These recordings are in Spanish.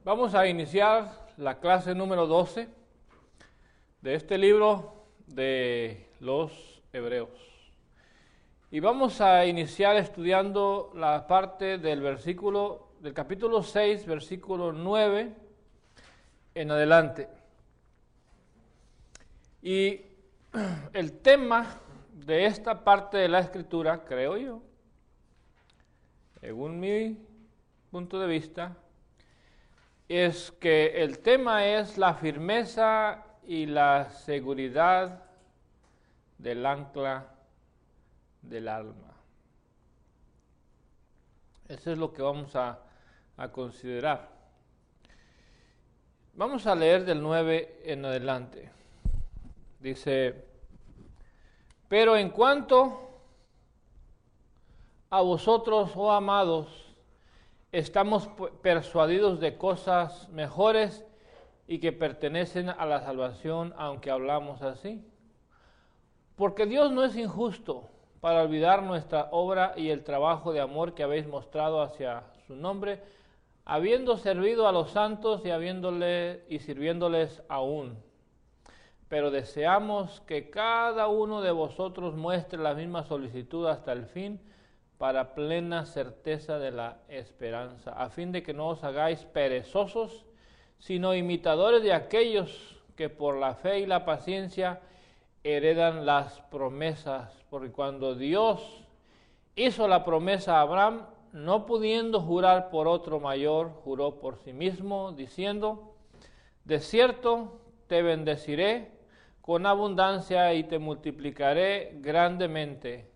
Vamos a iniciar la clase número 12 de este libro de los Hebreos. Y vamos a iniciar estudiando la parte del capítulo 6, versículo 9 en adelante. Y el tema de esta parte de la Escritura, creo yo, según mi punto de vista, es que el tema es la firmeza y la seguridad del ancla del alma. Eso es lo que vamos a considerar. Vamos a leer del 9 en adelante. Dice: pero en cuanto a vosotros, oh amados, estamos persuadidos de cosas mejores y que pertenecen a la salvación, aunque hablamos así. Porque Dios no es injusto para olvidar nuestra obra y el trabajo de amor que habéis mostrado hacia su nombre, habiendo servido a los santos y sirviéndoles aún. Pero deseamos que cada uno de vosotros muestre la misma solicitud hasta el fin, para plena certeza de la esperanza, a fin de que no os hagáis perezosos, sino imitadores de aquellos que por la fe y la paciencia heredan las promesas. Porque cuando Dios hizo la promesa a Abraham, no pudiendo jurar por otro mayor, juró por sí mismo, diciendo: de cierto te bendeciré con abundancia y te multiplicaré grandemente.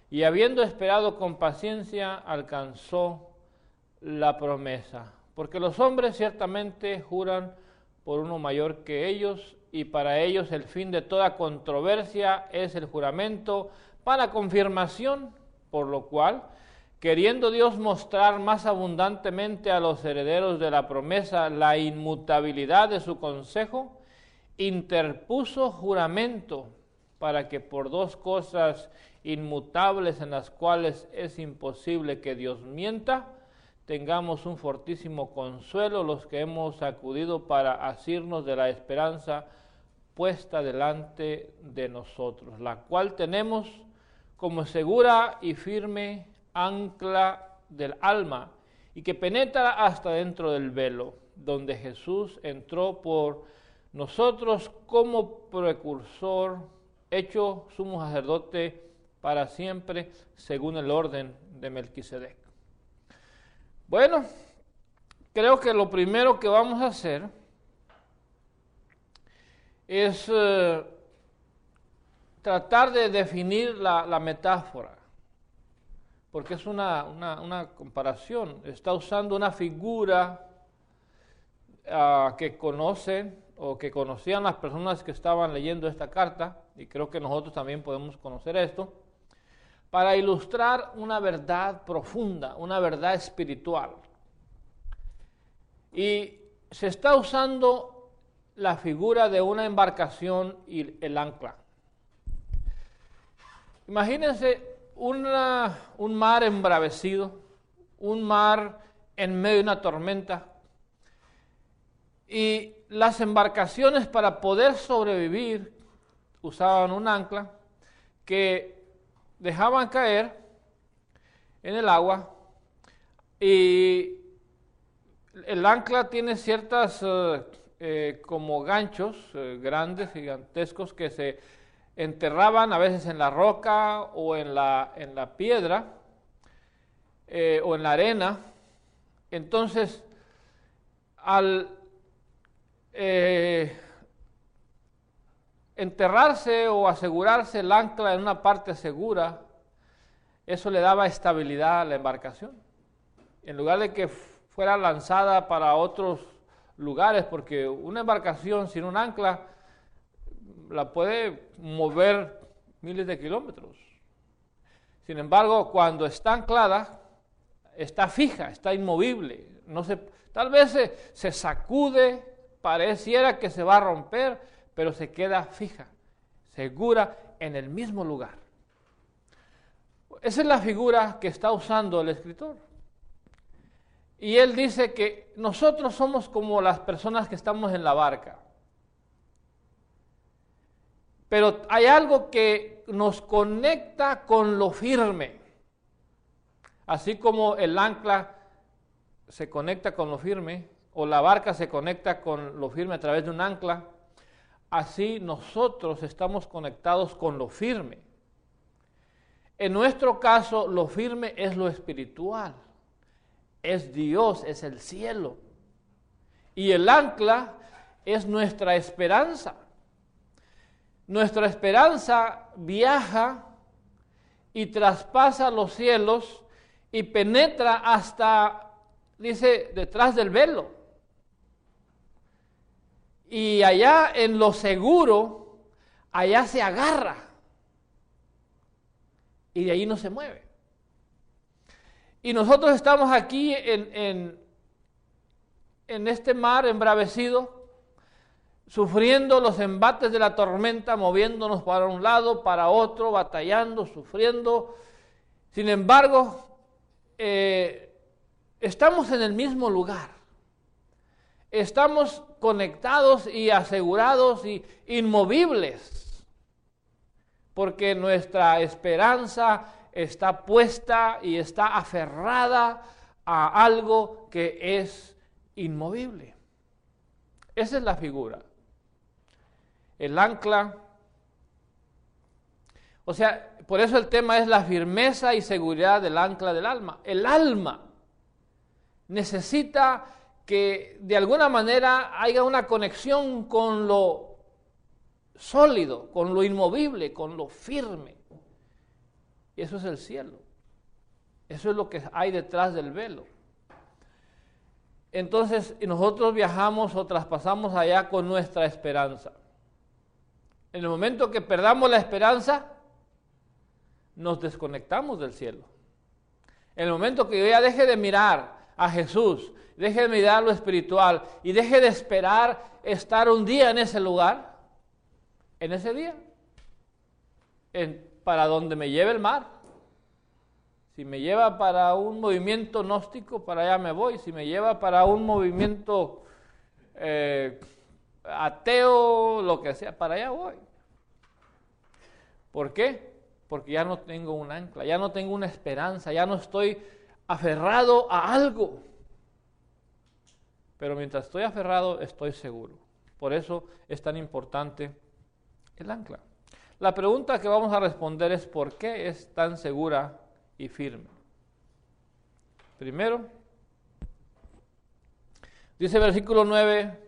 Y habiendo esperado con paciencia, alcanzó la promesa. Porque los hombres ciertamente juran por uno mayor que ellos, y para ellos el fin de toda controversia es el juramento para confirmación, por lo cual, queriendo Dios mostrar más abundantemente a los herederos de la promesa la inmutabilidad de su consejo, interpuso juramento, para que por dos cosas inmutables en las cuales es imposible que Dios mienta, tengamos un fortísimo consuelo los que hemos acudido para asirnos de la esperanza puesta delante de nosotros, la cual tenemos como segura y firme ancla del alma, y que penetra hasta dentro del velo, donde Jesús entró por nosotros como precursor, hecho sumo sacerdote para siempre, según el orden de Melquisedec. Bueno, creo que lo primero que vamos a hacer es tratar de definir la metáfora, porque es una comparación. Está usando una figura que conocen o que conocían las personas que estaban leyendo esta carta, y creo que nosotros también podemos conocer esto, para ilustrar una verdad profunda, una verdad espiritual. Y se está usando la figura de una embarcación y el ancla. Imagínense un mar embravecido, un mar en medio de una tormenta, y las embarcaciones, para poder sobrevivir, usaban un ancla que dejaban caer en el agua, y el ancla tiene ciertas como ganchos grandes, gigantescos, que se enterraban a veces en la roca o en la piedra o en la arena. Entonces, al enterrarse o asegurarse el ancla en una parte segura, eso le daba estabilidad a la embarcación, en lugar de que fuera lanzada para otros lugares, porque una embarcación sin un ancla la puede mover miles de kilómetros. Sin embargo, cuando está anclada, está fija, está inmovible. Tal vez se sacude, pareciera que se va a romper, pero se queda fija, segura en el mismo lugar. Esa es la figura que está usando el escritor. Y él dice que nosotros somos como las personas que estamos en la barca. Pero hay algo que nos conecta con lo firme. Así como el ancla se conecta con lo firme, o la barca se conecta con lo firme a través de un ancla, así nosotros estamos conectados con lo firme. En nuestro caso, lo firme es lo espiritual. Es Dios, es el cielo. Y el ancla es nuestra esperanza. Nuestra esperanza viaja y traspasa los cielos y penetra hasta, dice, detrás del velo. Y allá en lo seguro, allá se agarra. Y de ahí no se mueve. Y nosotros estamos aquí en este mar embravecido, sufriendo los embates de la tormenta, moviéndonos para un lado, para otro, batallando, sufriendo. Sin embargo, estamos en el mismo lugar. Estamos conectados y asegurados y inmovibles, porque nuestra esperanza está puesta y está aferrada a algo que es inmovible. Esa es la figura. El ancla, o sea, por eso el tema es la firmeza y seguridad del ancla del alma. El alma necesita que de alguna manera haya una conexión con lo sólido, con lo inmovible, con lo firme. Y eso es el cielo. Eso es lo que hay detrás del velo. Entonces, nosotros viajamos o traspasamos allá con nuestra esperanza. En el momento que perdamos la esperanza, nos desconectamos del cielo. En el momento que yo ya deje de mirar a Jesús, deje de mirar lo espiritual y deje de esperar estar un día en ese lugar, en ese día, para donde me lleve el mar. Si me lleva para un movimiento gnóstico, para allá me voy. Si me lleva para un movimiento ateo, lo que sea, para allá voy. ¿Por qué? Porque ya no tengo un ancla, ya no tengo una esperanza, ya no estoy aferrado a algo. Pero mientras estoy aferrado, estoy seguro. Por eso es tan importante el ancla. La pregunta que vamos a responder es ¿por qué es tan segura y firme? Primero, dice el versículo 9,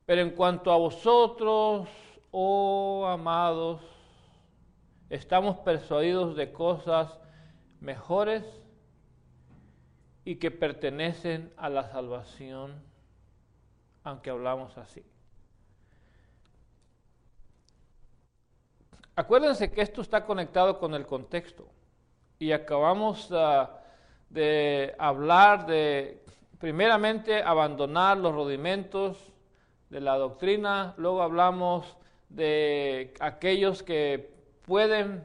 pero en cuanto a vosotros, oh amados, estamos persuadidos de cosas mejores y que pertenecen a la salvación, aunque hablamos así. Acuérdense que esto está conectado con el contexto y acabamos de hablar de, primeramente, abandonar los rudimentos de la doctrina, luego hablamos de aquellos que pueden,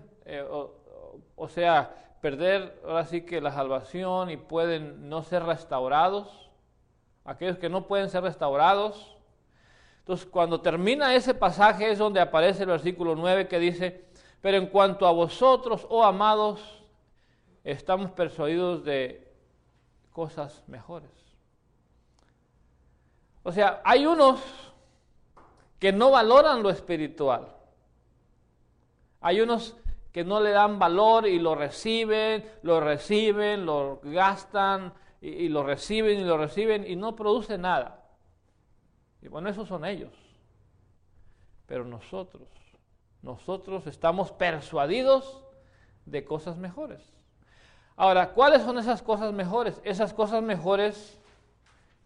o sea, perder ahora sí que la salvación y pueden no ser restaurados, aquellos que no pueden ser restaurados. Entonces, cuando termina ese pasaje es donde aparece el versículo 9 que dice, pero en cuanto a vosotros, oh amados, estamos persuadidos de cosas mejores. O sea, hay unos que no valoran lo espiritual. Hay unos que no le dan valor y lo reciben, lo gastan y lo reciben y no produce nada. Y bueno, esos son ellos. Pero nosotros estamos persuadidos de cosas mejores. Ahora, ¿cuáles son esas cosas mejores? Esas cosas mejores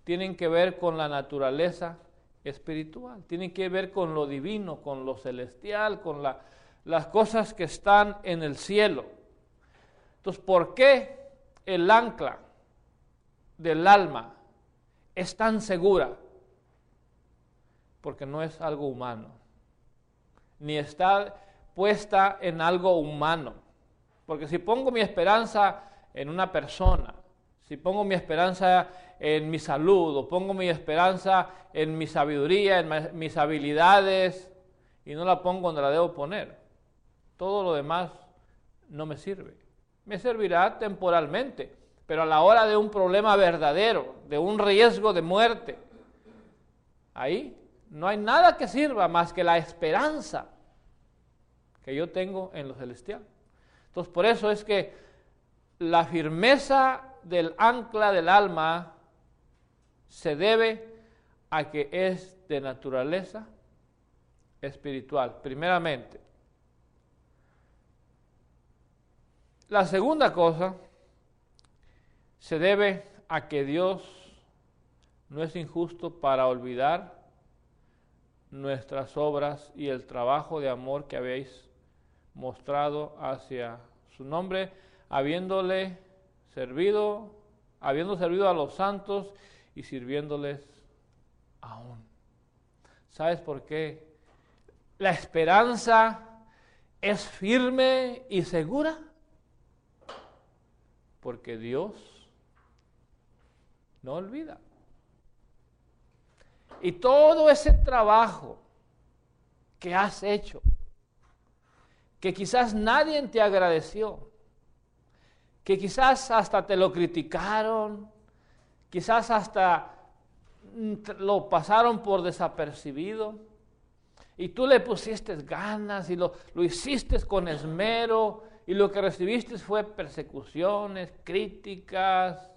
tienen que ver con la naturaleza espiritual, tienen que ver con lo divino, con lo celestial, con las cosas que están en el cielo. Entonces, ¿por qué el ancla del alma es tan segura? Porque no es algo humano, ni está puesta en algo humano. Porque si pongo mi esperanza en una persona, Si pongo mi esperanza en mi salud, o pongo mi esperanza en mi sabiduría, en mis habilidades, y no la pongo donde la debo poner, todo lo demás no me sirve. Me servirá temporalmente, pero a la hora de un problema verdadero, de un riesgo de muerte, ahí no hay nada que sirva más que la esperanza que yo tengo en lo celestial. Entonces, por eso es que la firmeza del ancla del alma se debe a que es de naturaleza espiritual, primeramente. La segunda cosa se debe a que Dios no es injusto para olvidar nuestras obras y el trabajo de amor que habéis mostrado hacia su nombre, habiendo servido a los santos y sirviéndoles aún. ¿Sabes por qué la esperanza es firme y segura? Porque Dios no olvida. Y todo ese trabajo que has hecho, que quizás nadie te agradeció, que quizás hasta te lo criticaron, quizás hasta lo pasaron por desapercibido, y tú le pusiste ganas y lo hiciste con esmero, y lo que recibiste fue persecuciones, críticas,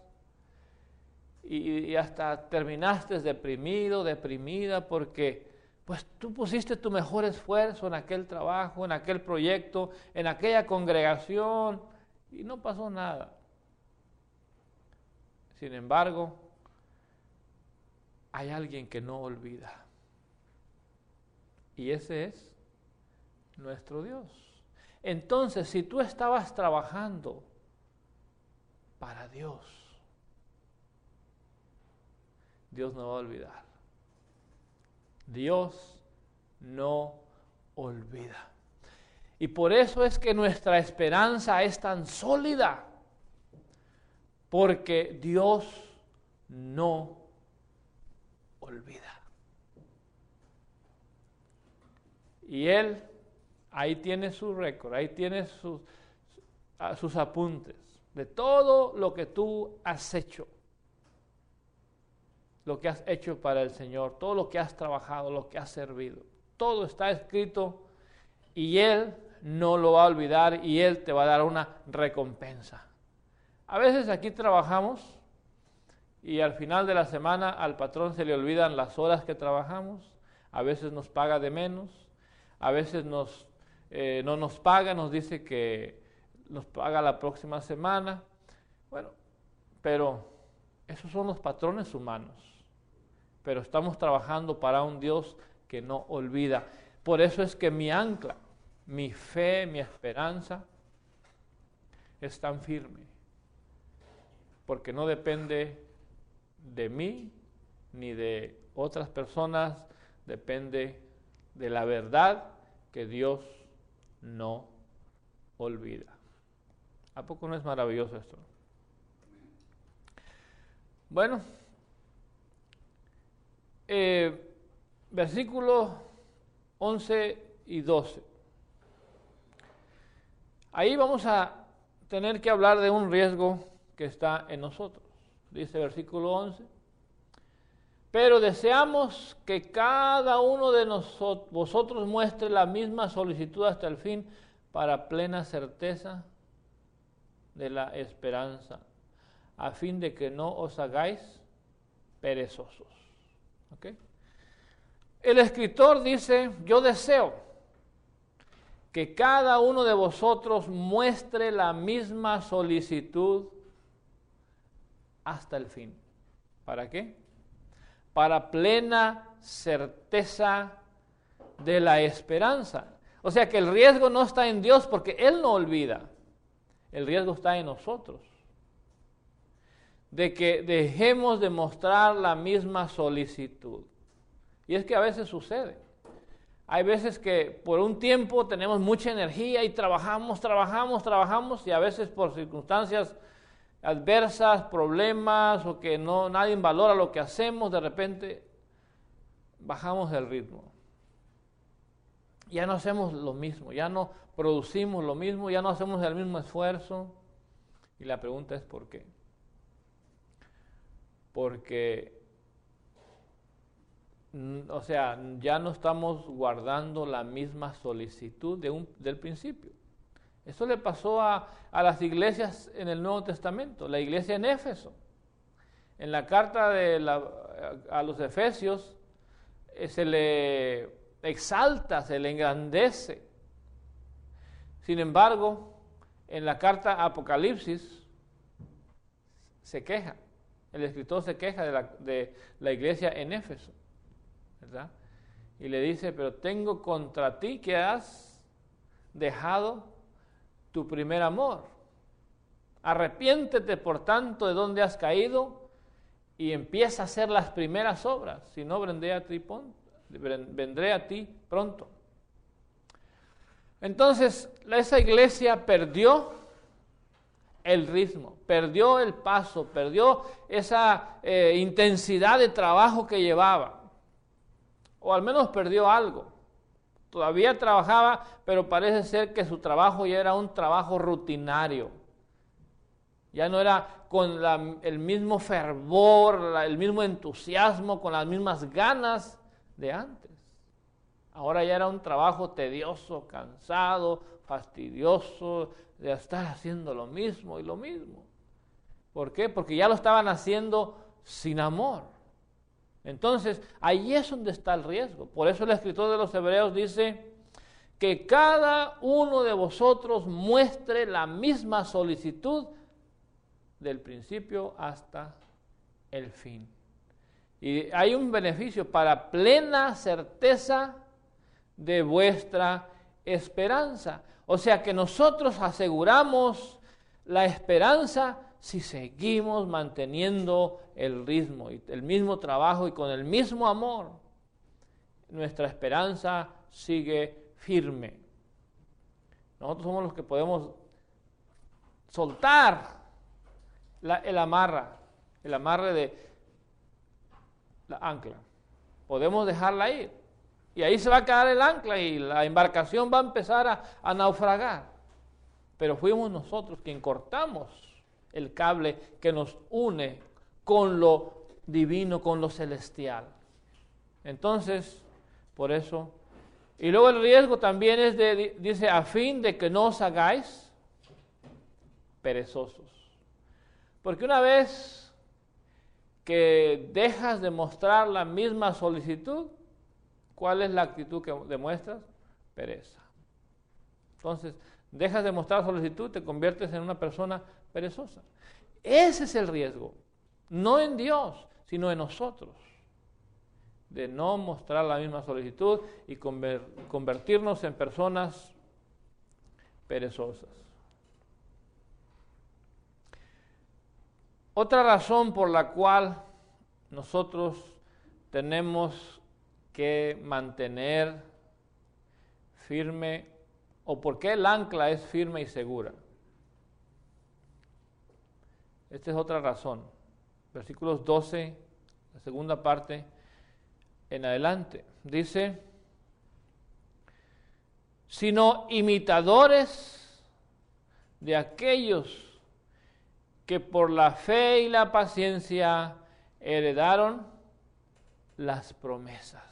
y hasta terminaste deprimido, deprimida, porque pues tú pusiste tu mejor esfuerzo en aquel trabajo, en aquel proyecto, en aquella congregación, y no pasó nada. Sin embargo, hay alguien que no olvida, y ese es nuestro Dios. Entonces, si tú estabas trabajando para Dios, Dios no va a olvidar. Dios no olvida. Y por eso es que nuestra esperanza es tan sólida, porque Dios no olvida. Y Él ahí tiene su récord, ahí tiene sus apuntes de todo lo que tú has hecho. Lo que has hecho para el Señor, todo lo que has trabajado, lo que has servido. Todo está escrito y Él no lo va a olvidar y Él te va a dar una recompensa. A veces aquí trabajamos y al final de la semana al patrón se le olvidan las horas que trabajamos, a veces nos paga de menos, a veces no nos paga, nos dice que nos paga la próxima semana. Bueno, pero esos son los patrones humanos. Pero estamos trabajando para un Dios que no olvida. Por eso es que mi ancla, mi fe, mi esperanza es tan firme. Porque no depende de mí ni de otras personas, depende de la verdad que Dios no olvida. ¿A poco no es maravilloso esto? Bueno, versículos 11 y 12. Ahí vamos a tener que hablar de un riesgo que está en nosotros. Dice versículo 11. Pero deseamos que cada uno de vosotros muestre la misma solicitud hasta el fin para plena certeza de la esperanza, a fin de que no os hagáis perezosos. ¿Okay? El escritor dice, yo deseo que cada uno de vosotros muestre la misma solicitud hasta el fin. ¿Para qué? Para plena certeza de la esperanza. O sea que el riesgo no está en Dios porque Él no olvida. El riesgo está en nosotros. De que dejemos de mostrar la misma solicitud. Y es que a veces sucede. Hay veces que por un tiempo tenemos mucha energía y trabajamos y a veces por circunstancias adversas, problemas, o que nadie valora lo que hacemos, de repente bajamos el ritmo. Ya no hacemos lo mismo, ya no producimos lo mismo, ya no hacemos el mismo esfuerzo. Y la pregunta es ¿por qué? Porque, ya no estamos guardando la misma solicitud del principio. Eso le pasó a las iglesias en el Nuevo Testamento, la iglesia en Éfeso. En la carta a los Efesios se le exalta, se le engrandece. Sin embargo, en la carta a Apocalipsis se queja. El escritor se queja de la iglesia en Éfeso, ¿verdad? Y le dice, pero tengo contra ti que has dejado tu primer amor. Arrepiéntete, por tanto, de donde has caído y empieza a hacer las primeras obras, si no vendré a ti pronto. Entonces, esa iglesia perdió el ritmo, perdió el paso, perdió esa intensidad de trabajo que llevaba, o al menos perdió algo. Todavía trabajaba, pero parece ser que su trabajo ya era un trabajo rutinario. Ya no era con el mismo fervor, el mismo entusiasmo, con las mismas ganas de antes. Ahora ya era un trabajo tedioso, cansado, fastidioso, de estar haciendo lo mismo y lo mismo. ¿Por qué? Porque ya lo estaban haciendo sin amor. Entonces, ahí es donde está el riesgo. Por eso el escritor de los Hebreos dice que cada uno de vosotros muestre la misma solicitud del principio hasta el fin. Y hay un beneficio para plena certeza de vuestra esperanza. O sea que nosotros aseguramos la esperanza si seguimos manteniendo el ritmo, y el mismo trabajo y con el mismo amor. Nuestra esperanza sigue firme. Nosotros somos los que podemos soltar el amarre de la ancla. Podemos dejarla ir. Y ahí se va a quedar el ancla y la embarcación va a empezar a naufragar. Pero fuimos nosotros quienes cortamos el cable que nos une con lo divino, con lo celestial. Entonces, por eso. Y luego el riesgo también es dice, a fin de que no os hagáis perezosos. Porque una vez que dejas de mostrar la misma solicitud, ¿cuál es la actitud que demuestras? Pereza. Entonces, dejas de mostrar solicitud, te conviertes en una persona perezosa. Ese es el riesgo, no en Dios, sino en nosotros, de no mostrar la misma solicitud y convertirnos en personas perezosas. Otra razón por la cual nosotros tenemos que mantener firme, o por qué el ancla es firme y segura. Esta es otra razón. Versículos 12, la segunda parte en adelante. Dice, sino imitadores de aquellos que por la fe y la paciencia heredaron las promesas.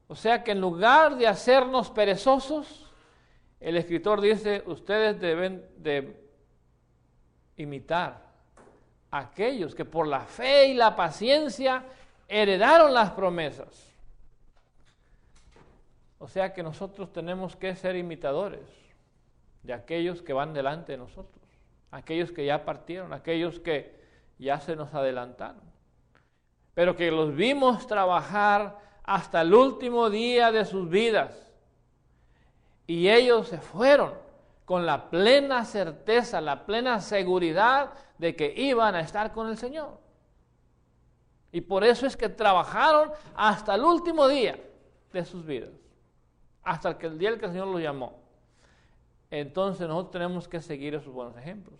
O sea que en lugar de hacernos perezosos, el escritor dice, ustedes deben de imitar a aquellos que por la fe y la paciencia heredaron las promesas. O sea que nosotros tenemos que ser imitadores de aquellos que van delante de nosotros, aquellos que ya partieron, aquellos que ya se nos adelantaron, pero que los vimos trabajar hasta el último día de sus vidas. Y ellos se fueron con la plena certeza, la plena seguridad de que iban a estar con el Señor. Y por eso es que trabajaron hasta el último día de sus vidas, hasta el día en que el Señor los llamó. Entonces nosotros tenemos que seguir esos buenos ejemplos.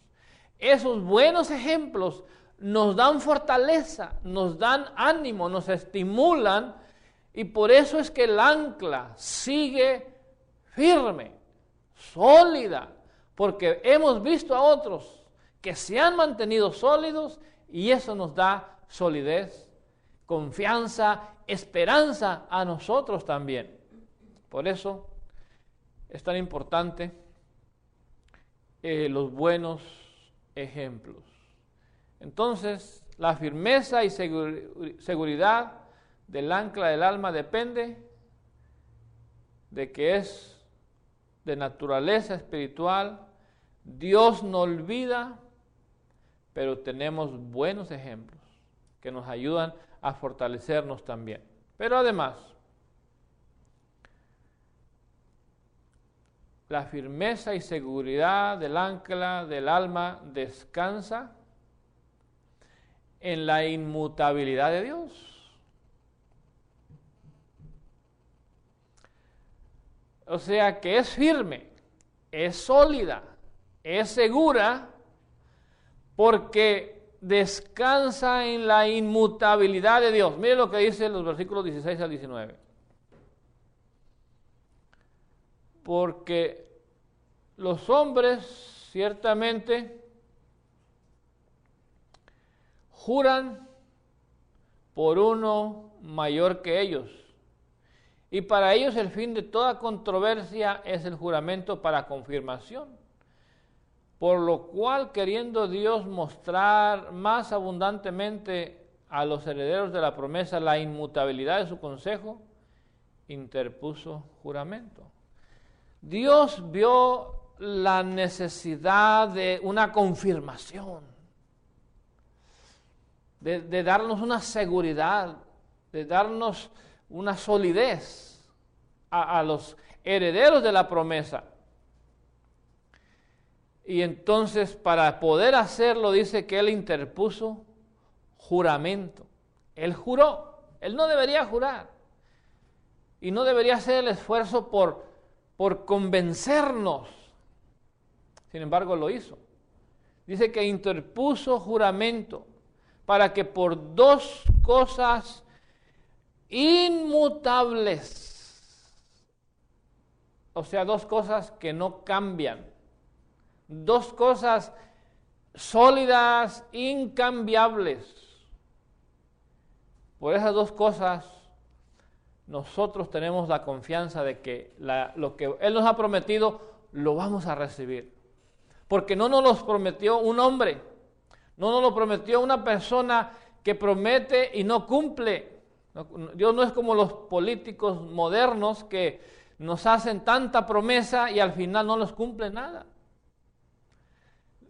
Esos buenos ejemplos nos dan fortaleza, nos dan ánimo, nos estimulan, y por eso es que el ancla sigue firme, sólida, porque hemos visto a otros que se han mantenido sólidos y eso nos da solidez, confianza, esperanza a nosotros también. Por eso es tan importante los buenos ejemplos. Entonces, la firmeza y seguridad del ancla del alma depende de que es de naturaleza espiritual. Dios no olvida, pero tenemos buenos ejemplos que nos ayudan a fortalecernos también. Pero además, la firmeza y seguridad del ancla del alma descansa en la inmutabilidad de Dios. O sea que es firme, es sólida, es segura, porque descansa en la inmutabilidad de Dios. Mire lo que dice los versículos 16 al 19. Porque los hombres ciertamente juran por uno mayor que ellos, y para ellos el fin de toda controversia es el juramento para confirmación. Por lo cual, queriendo Dios mostrar más abundantemente a los herederos de la promesa la inmutabilidad de su consejo, interpuso juramento. Dios vio la necesidad de una confirmación, de darnos una seguridad, de darnos una solidez a los herederos de la promesa. Y entonces, para poder hacerlo, dice que Él interpuso juramento. Él juró. Él no debería jurar. Y no debería hacer el esfuerzo por convencernos. Sin embargo, lo hizo. Dice que interpuso juramento para que por dos cosas inmutables, o sea, dos cosas que no cambian, dos cosas sólidas, incambiables. Por esas dos cosas nosotros tenemos la confianza de que lo que Él nos ha prometido lo vamos a recibir. Porque no nos lo prometió un hombre, no nos lo prometió una persona que promete y no cumple. Dios no es como los políticos modernos que nos hacen tanta promesa y al final no los cumple nada.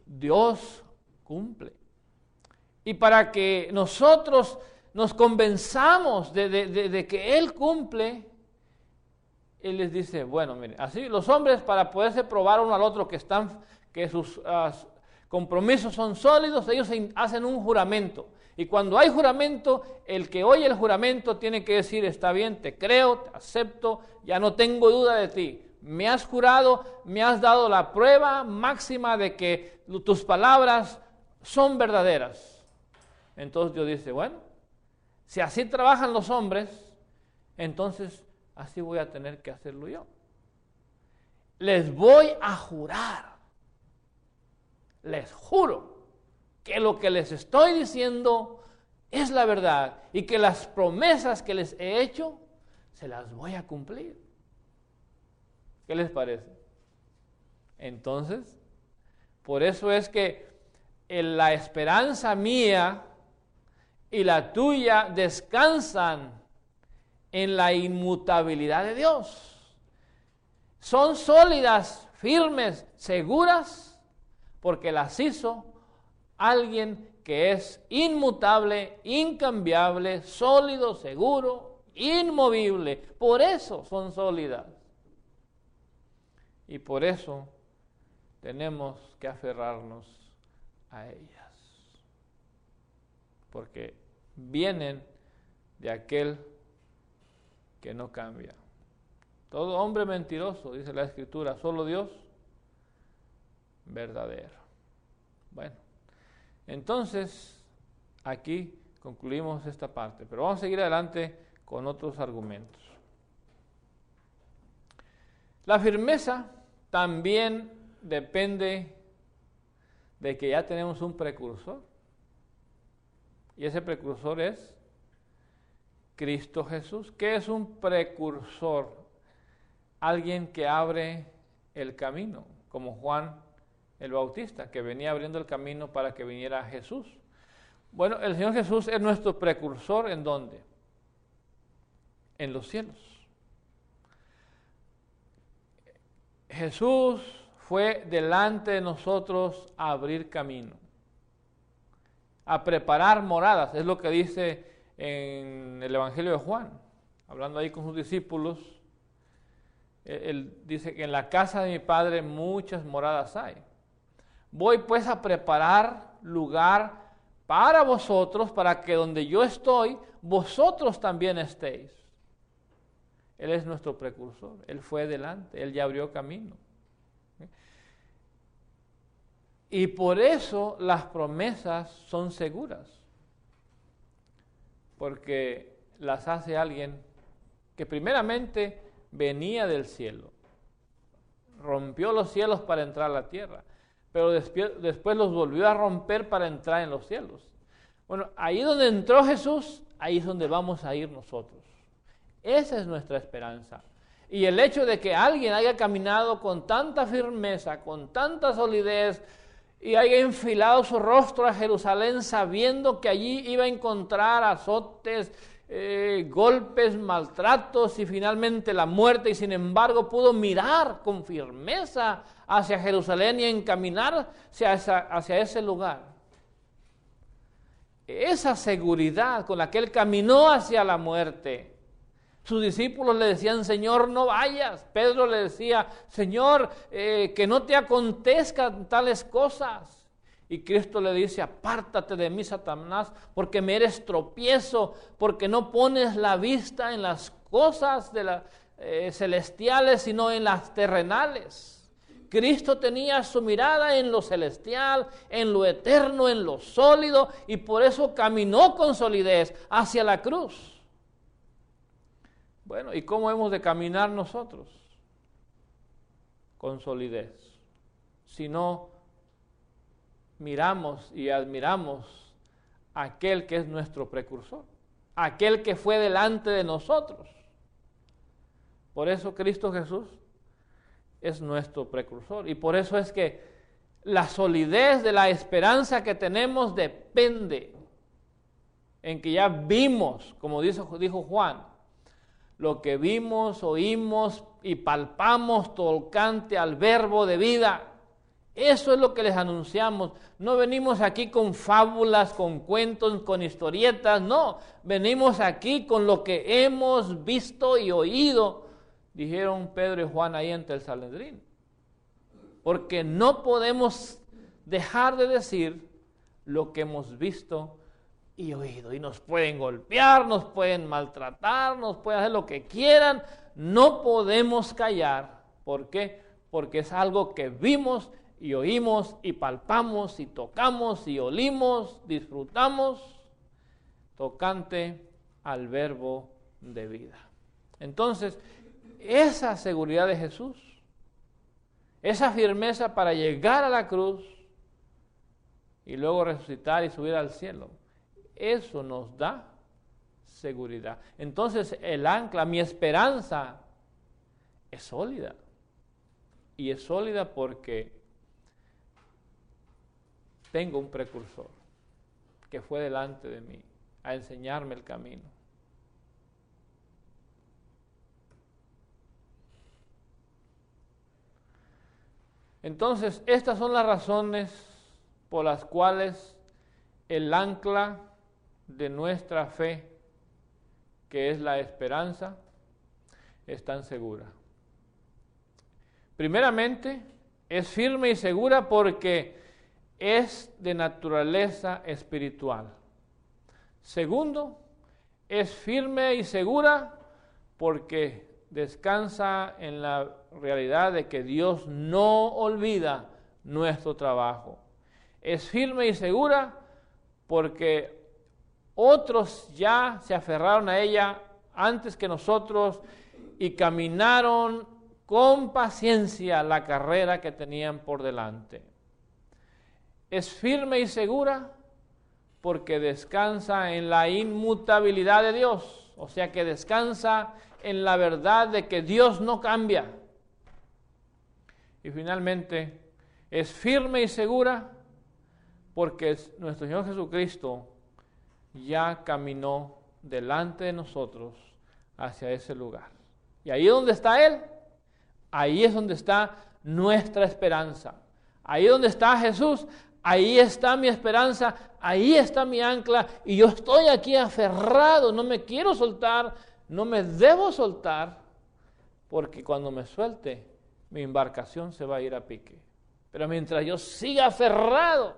Dios cumple. Y para que nosotros nos convenzamos de que Él cumple, Él les dice, bueno, miren, así los hombres para poderse probar uno al otro que sus compromisos son sólidos, ellos hacen un juramento. Y cuando hay juramento, el que oye el juramento tiene que decir, está bien, te creo, te acepto, ya no tengo duda de ti. Me has jurado, me has dado la prueba máxima de que tus palabras son verdaderas. Entonces Dios dice, bueno, si así trabajan los hombres, entonces así voy a tener que hacerlo yo. Les voy a jurar, les juro que lo que les estoy diciendo es la verdad y que las promesas que les he hecho se las voy a cumplir. ¿Qué les parece? Entonces, por eso es que la esperanza mía y la tuya descansan en la inmutabilidad de Dios. Son sólidas, firmes, seguras, porque las hizo alguien que es inmutable, incambiable, sólido, seguro, inmovible. Por eso son sólidas. Y por eso tenemos que aferrarnos a ellas. Porque vienen de aquel que no cambia. Todo hombre mentiroso, dice la Escritura, solo Dios verdadero. Bueno, entonces aquí concluimos esta parte, pero vamos a seguir adelante con otros argumentos. La firmeza también depende de que ya tenemos un precursor, y ese precursor es Cristo Jesús. ¿Qué es un precursor? Alguien que abre el camino, como Juan el Bautista, que venía abriendo el camino para que viniera Jesús. Bueno, el Señor Jesús es nuestro precursor, ¿en dónde? En los cielos. Jesús fue delante de nosotros a abrir camino, a preparar moradas, es lo que dice en el Evangelio de Juan, hablando ahí con sus discípulos. Él dice que en la casa de mi Padre muchas moradas hay. Voy pues a preparar lugar para vosotros, para que donde yo estoy, vosotros también estéis. Él es nuestro precursor, Él fue delante, Él ya abrió camino. Y por eso las promesas son seguras, porque las hace alguien que primeramente venía del cielo, rompió los cielos para entrar a la tierra, pero después los volvió a romper para entrar en los cielos. Bueno, ahí donde entró Jesús, ahí es donde vamos a ir nosotros. Esa es nuestra esperanza. Y el hecho de que alguien haya caminado con tanta firmeza, con tanta solidez, y haya enfilado su rostro a Jerusalén sabiendo que allí iba a encontrar azotes, golpes, maltratos y finalmente la muerte, y sin embargo pudo mirar con firmeza hacia Jerusalén y encaminarse hacia ese lugar. Esa seguridad con la que él caminó hacia la muerte. Sus discípulos le decían, Señor, no vayas. Pedro le decía, Señor, que no te acontezcan tales cosas. Y Cristo le dice, apártate de mí, Satanás, porque me eres tropiezo, porque no pones la vista en las cosas celestiales, sino en las terrenales. Cristo tenía su mirada en lo celestial, en lo eterno, en lo sólido, y por eso caminó con solidez hacia la cruz. Bueno, ¿y cómo hemos de caminar nosotros? Con solidez. Si no miramos y admiramos a aquel que es nuestro precursor, aquel que fue delante de nosotros. Por eso Cristo Jesús es nuestro precursor, y por eso es que la solidez de la esperanza que tenemos depende en que ya vimos, como dijo Juan, lo que vimos, oímos y palpamos tocante al verbo de vida. Eso es lo que les anunciamos. No venimos aquí con fábulas, con cuentos, con historietas, no. Venimos aquí con lo que hemos visto y oído, dijeron Pedro y Juan ahí ante el Sanedrín. Porque no podemos dejar de decir lo que hemos visto y oído. Y nos pueden golpear, nos pueden maltratar, nos pueden hacer lo que quieran. No podemos callar. ¿Por qué? Porque es algo que vimos y oímos y palpamos y tocamos y olimos, disfrutamos, tocante al verbo de vida. Entonces, esa seguridad de Jesús, esa firmeza para llegar a la cruz y luego resucitar y subir al cielo, eso nos da seguridad. Entonces el ancla, mi esperanza, es sólida. Y es sólida porque tengo un precursor que fue delante de mí a enseñarme el camino. Entonces, estas son las razones por las cuales el ancla de nuestra fe, que es la esperanza, es tan segura. Primeramente, es firme y segura porque es de naturaleza espiritual. Segundo, es firme y segura porque descansa en la realidad de que Dios no olvida nuestro trabajo. Es firme y segura porque otros ya se aferraron a ella antes que nosotros y caminaron con paciencia la carrera que tenían por delante. Es firme y segura porque descansa en la inmutabilidad de Dios, o sea que descansa en la verdad de que Dios no cambia. Y finalmente, es firme y segura porque nuestro Señor Jesucristo ya caminó delante de nosotros hacia ese lugar. Y ahí donde está Él, ahí es donde está nuestra esperanza. Ahí donde está Jesús, ahí está mi esperanza, ahí está mi ancla, y yo estoy aquí aferrado, no me quiero soltar, no me debo soltar, porque cuando me suelte, mi embarcación se va a ir a pique. Pero mientras yo siga aferrado,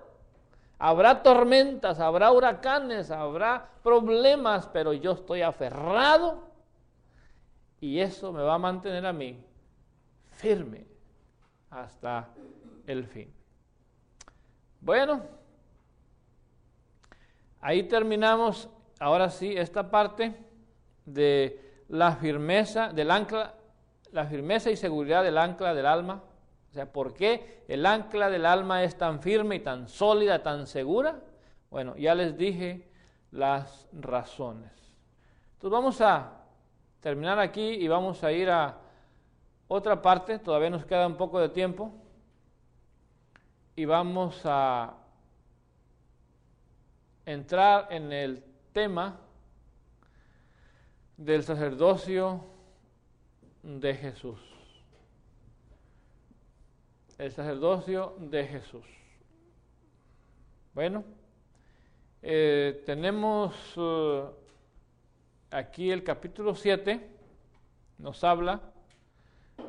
habrá tormentas, habrá huracanes, habrá problemas, pero yo estoy aferrado, y eso me va a mantener a mí firme hasta el fin. Bueno, ahí terminamos, ahora sí, esta parte de la firmeza del ancla, la firmeza y seguridad del ancla del alma. O sea, ¿por qué el ancla del alma es tan firme y tan sólida, tan segura? Bueno, ya les dije las razones. Entonces vamos a terminar aquí y vamos a ir a otra parte, todavía nos queda un poco de tiempo. Y vamos a entrar en el tema del sacerdocio de Jesús. El sacerdocio de Jesús. Bueno, tenemos aquí el capítulo 7, nos habla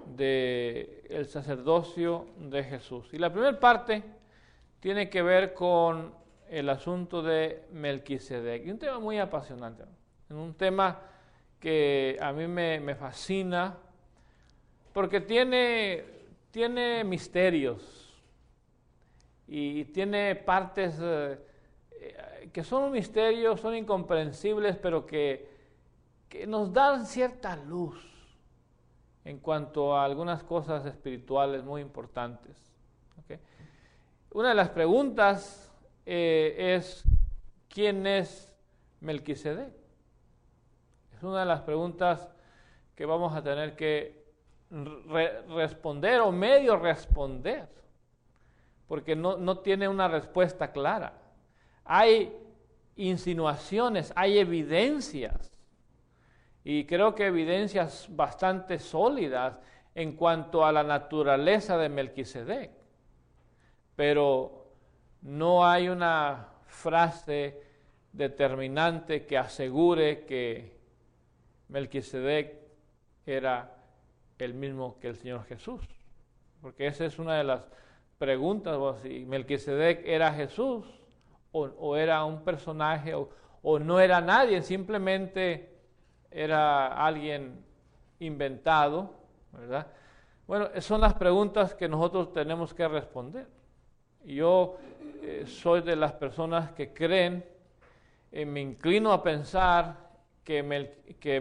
del sacerdocio de Jesús. Y la primera parte tiene que ver con el asunto de Melquisedec. Y un tema muy apasionante, un tema que a mí me fascina porque tiene misterios y tiene partes que son un misterio, son incomprensibles, pero que nos dan cierta luz en cuanto a algunas cosas espirituales muy importantes. ¿Okay? Una de las preguntas es, ¿quién es Melquisedec? Es una de las preguntas que vamos a tener que responder o medio responder, porque no tiene una respuesta clara. Hay insinuaciones, hay evidencias, y creo que evidencias bastante sólidas en cuanto a la naturaleza de Melquisedec, pero no hay una frase determinante que asegure que Melquisedec era el mismo que el Señor Jesús, porque esa es una de las preguntas, si Melquisedec era Jesús o era un personaje o no era nadie, simplemente era alguien inventado, ¿verdad? Bueno, son las preguntas que nosotros tenemos que responder. Yo soy de las personas que creen, me inclino a pensar que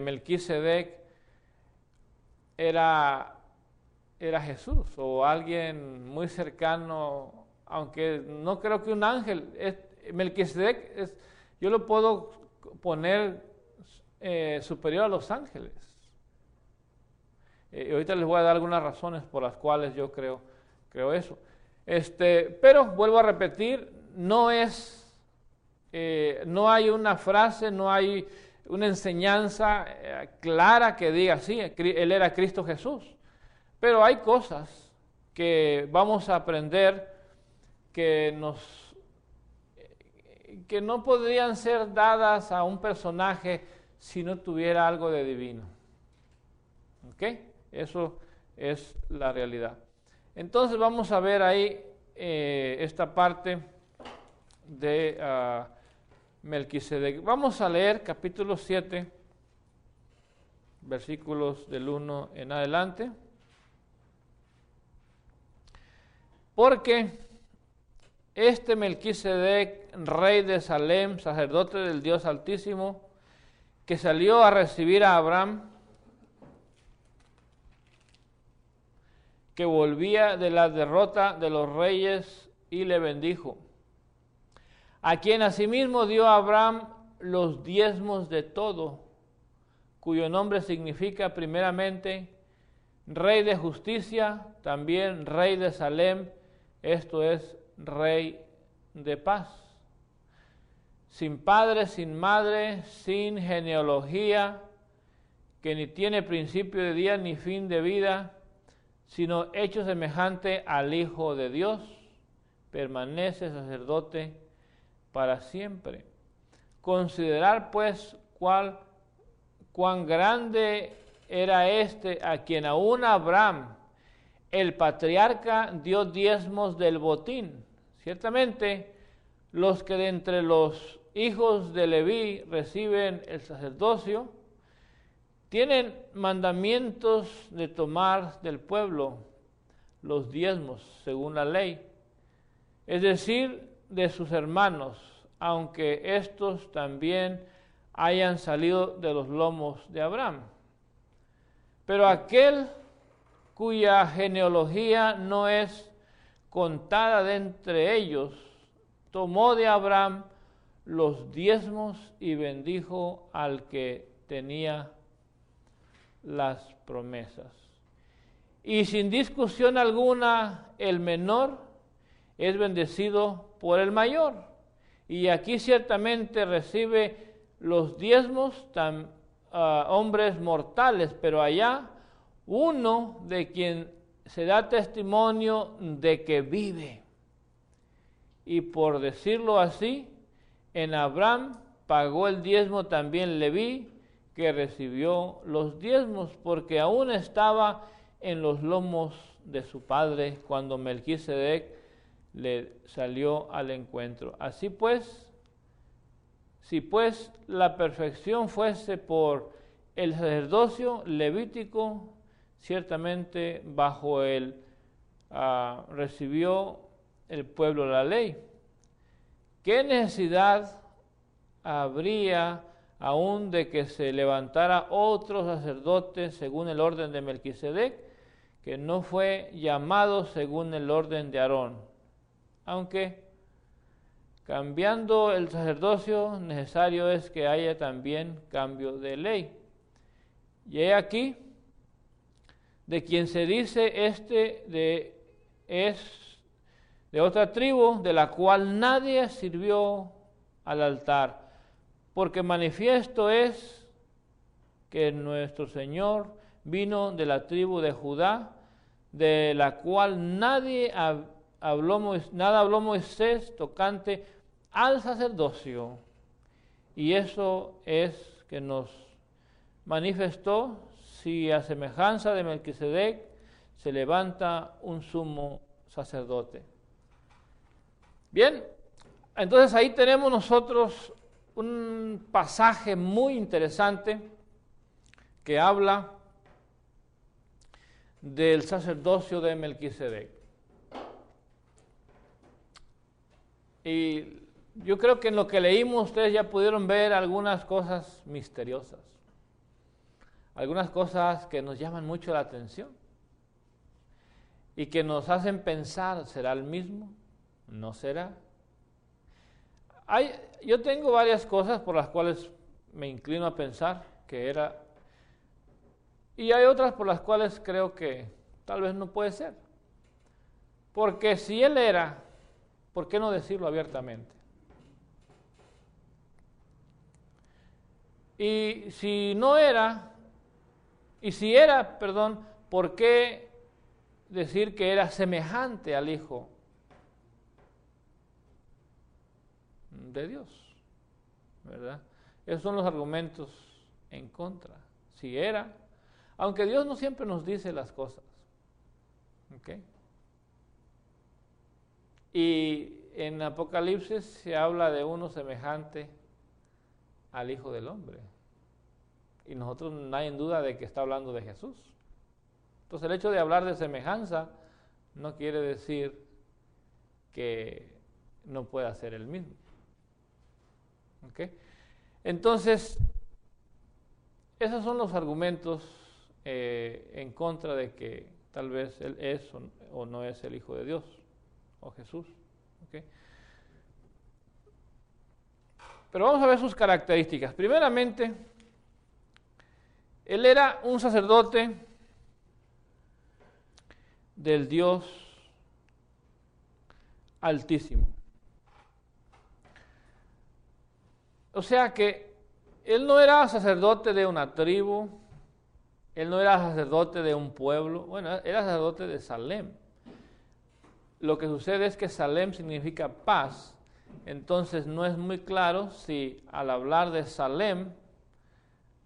Melquisedec era Jesús o alguien muy cercano, aunque no creo que un ángel. Melquisedec yo lo puedo poner superior a los ángeles. Ahorita les voy a dar algunas razones por las cuales yo creo eso. Pero vuelvo a repetir, no hay una frase, no hay una enseñanza clara que diga sí, Él era Cristo Jesús. Pero hay cosas que vamos a aprender que no podrían ser dadas a un personaje si no tuviera algo de divino. ¿Ok? Eso es la realidad. Entonces vamos a ver ahí esta parte de Melquisedec. Vamos a leer capítulo 7, versículos del 1 en adelante. Porque Este Melquisedec, rey de Salem, sacerdote del Dios Altísimo, que salió a recibir a Abraham, que volvía de la derrota de los reyes, y le bendijo, a quien asimismo dio a Abraham los diezmos de todo, cuyo nombre significa primeramente Rey de justicia, también Rey de Salem, esto es, Rey de paz. Sin padre, sin madre, sin genealogía, que ni tiene principio de día ni fin de vida, sino hecho semejante al Hijo de Dios, permanece sacerdote para siempre. Considerar pues cuán grande era este, a quien aún Abraham, el patriarca, dio diezmos del botín. Ciertamente, los que de entre los hijos de Leví reciben el sacerdocio, tienen mandamientos de tomar del pueblo los diezmos según la ley, es decir, de sus hermanos, aunque estos también hayan salido de los lomos de Abraham. Pero aquel cuya genealogía no es contada de entre ellos, tomó de Abraham los diezmos y bendijo al que tenía las promesas. Y sin discusión alguna, el menor es bendecido por el mayor. Y aquí ciertamente recibe los diezmos hombres mortales, pero allá uno de quien se da testimonio de que vive. Y por decirlo así, en Abraham pagó el diezmo también Leví, que recibió los diezmos, porque aún estaba en los lomos de su padre cuando Melquisedec le salió al encuentro. Así pues, si pues la perfección fuese por el sacerdocio levítico, ciertamente bajo él recibió el pueblo la ley. ¿Qué necesidad habría aún de que se levantara otro sacerdote según el orden de Melquisedec, que no fue llamado según el orden de Aarón? Aunque cambiando el sacerdocio, necesario es que haya también cambio de ley. Y he aquí, de quien se dice es de otra tribu, de la cual nadie sirvió al altar, porque manifiesto es que nuestro Señor vino de la tribu de Judá, de la cual nada habló Moisés tocante al sacerdocio, y eso es que nos manifestó si a semejanza de Melquisedec se levanta un sumo sacerdote. Bien, entonces ahí tenemos nosotros un pasaje muy interesante que habla del sacerdocio de Melquisedec. Y yo creo que en lo que leímos ustedes ya pudieron ver algunas cosas misteriosas, algunas cosas que nos llaman mucho la atención y que nos hacen pensar, ¿será el mismo? ¿No será? Yo tengo varias cosas por las cuales me inclino a pensar que era, y hay otras por las cuales creo que tal vez no puede ser. Porque si él era, ¿por qué no decirlo abiertamente? Y si no era, y si era, perdón, ¿por qué decir que era semejante al Hijo de Dios? ¿Verdad? Esos son los argumentos en contra. Si era, aunque Dios no siempre nos dice las cosas. ¿Ok? Y en Apocalipsis se habla de uno semejante al Hijo del Hombre. Y nosotros no hay en duda de que está hablando de Jesús. Entonces el hecho de hablar de semejanza no quiere decir que no pueda ser el mismo. ¿Okay? Entonces, esos son los argumentos en contra de que tal vez Él es o no es el Hijo de Dios, o Jesús. ¿Okay? Pero vamos a ver sus características. Primeramente, Él era un sacerdote del Dios Altísimo. O sea que Él no era sacerdote de una tribu, Él no era sacerdote de un pueblo, bueno, era sacerdote de Salem. Lo que sucede es que Salem significa paz, entonces no es muy claro si al hablar de Salem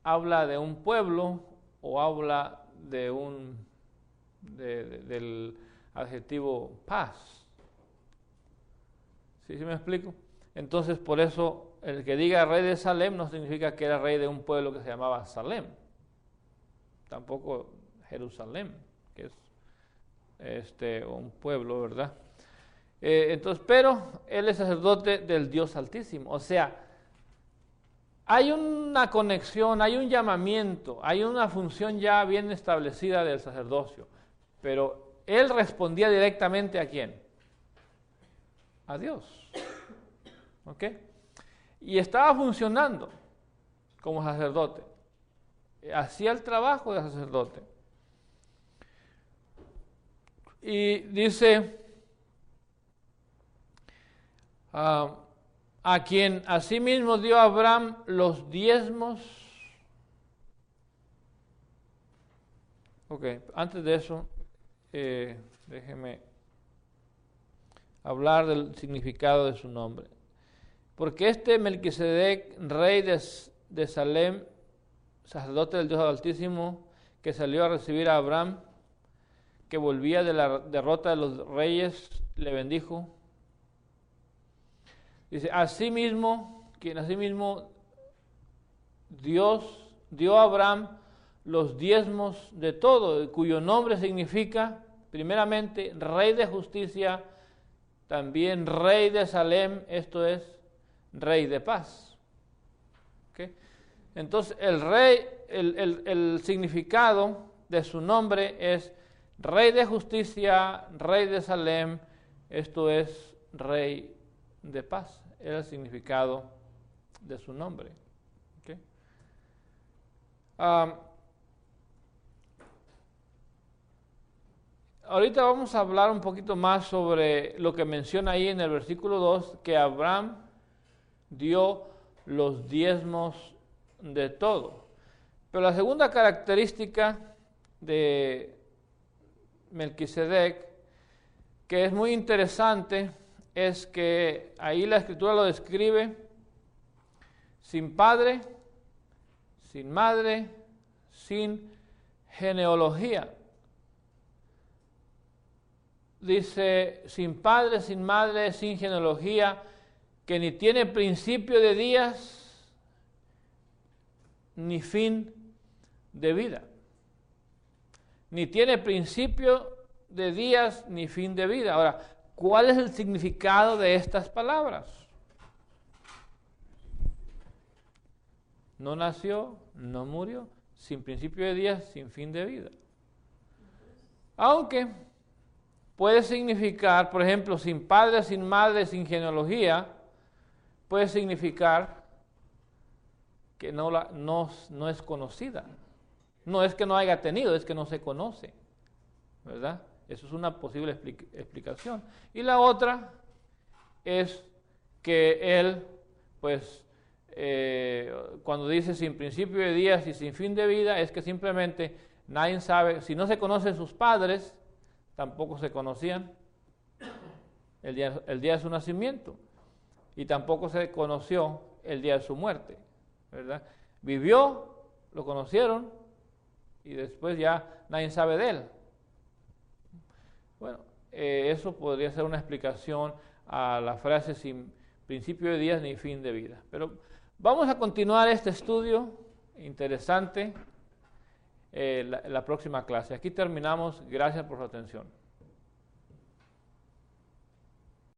habla de un pueblo o habla de del adjetivo paz. ¿Sí me explico? Entonces, por eso, el que diga rey de Salem no significa que era rey de un pueblo que se llamaba Salem. Tampoco Jerusalén, que es un pueblo, ¿verdad? Entonces, pero él es sacerdote del Dios Altísimo. O sea, hay una conexión, hay un llamamiento, hay una función ya bien establecida del sacerdocio. Pero él respondía directamente ¿a quién? A Dios. ¿Ok? Y estaba funcionando como sacerdote. Hacía el trabajo de sacerdote. Y dice, a quien asimismo dio a Abraham los diezmos. Ok, antes de eso, déjeme hablar del significado de su nombre. Porque Melquisedec, rey de Salem, sacerdote del Dios Altísimo, que salió a recibir a Abraham, que volvía de la derrota de los reyes, le bendijo. Dice, asimismo Dios dio a Abraham los diezmos de todo, cuyo nombre significa, primeramente, rey de justicia, también rey de Salem, esto es, rey de paz. ¿Okay? Entonces, el rey, el significado de su nombre es rey de justicia, rey de Salem, esto es, rey de paz. Era el significado de su nombre. ¿Okay? Ahorita vamos a hablar un poquito más sobre lo que menciona ahí en el versículo 2, que Abraham dio los diezmos de todo. Pero la segunda característica de Melquisedec, que es muy interesante, es que ahí la Escritura lo describe sin padre, sin madre, sin genealogía. Dice, sin padre, sin madre, sin genealogía, que ni tiene principio de días, ni fin de vida. Ni tiene principio de días, ni fin de vida. Ahora, ¿cuál es el significado de estas palabras? No nació, no murió, sin principio de días, sin fin de vida. Aunque puede significar, por ejemplo, sin padre, sin madre, sin genealogía, puede significar que no es conocida. No es que no haya tenido, es que no se conoce, ¿verdad? Eso es una posible explicación. Y la otra es que él, pues, cuando dice sin principio de días y sin fin de vida, es que simplemente nadie sabe, si no se conocen sus padres, tampoco se conocían el día de su nacimiento, y tampoco se conoció el día de su muerte, ¿verdad? Vivió, lo conocieron, y después ya nadie sabe de él. Bueno, eso podría ser una explicación a la frase sin principio de días ni fin de vida. Pero vamos a continuar este estudio interesante la próxima clase. Aquí terminamos. Gracias por su atención.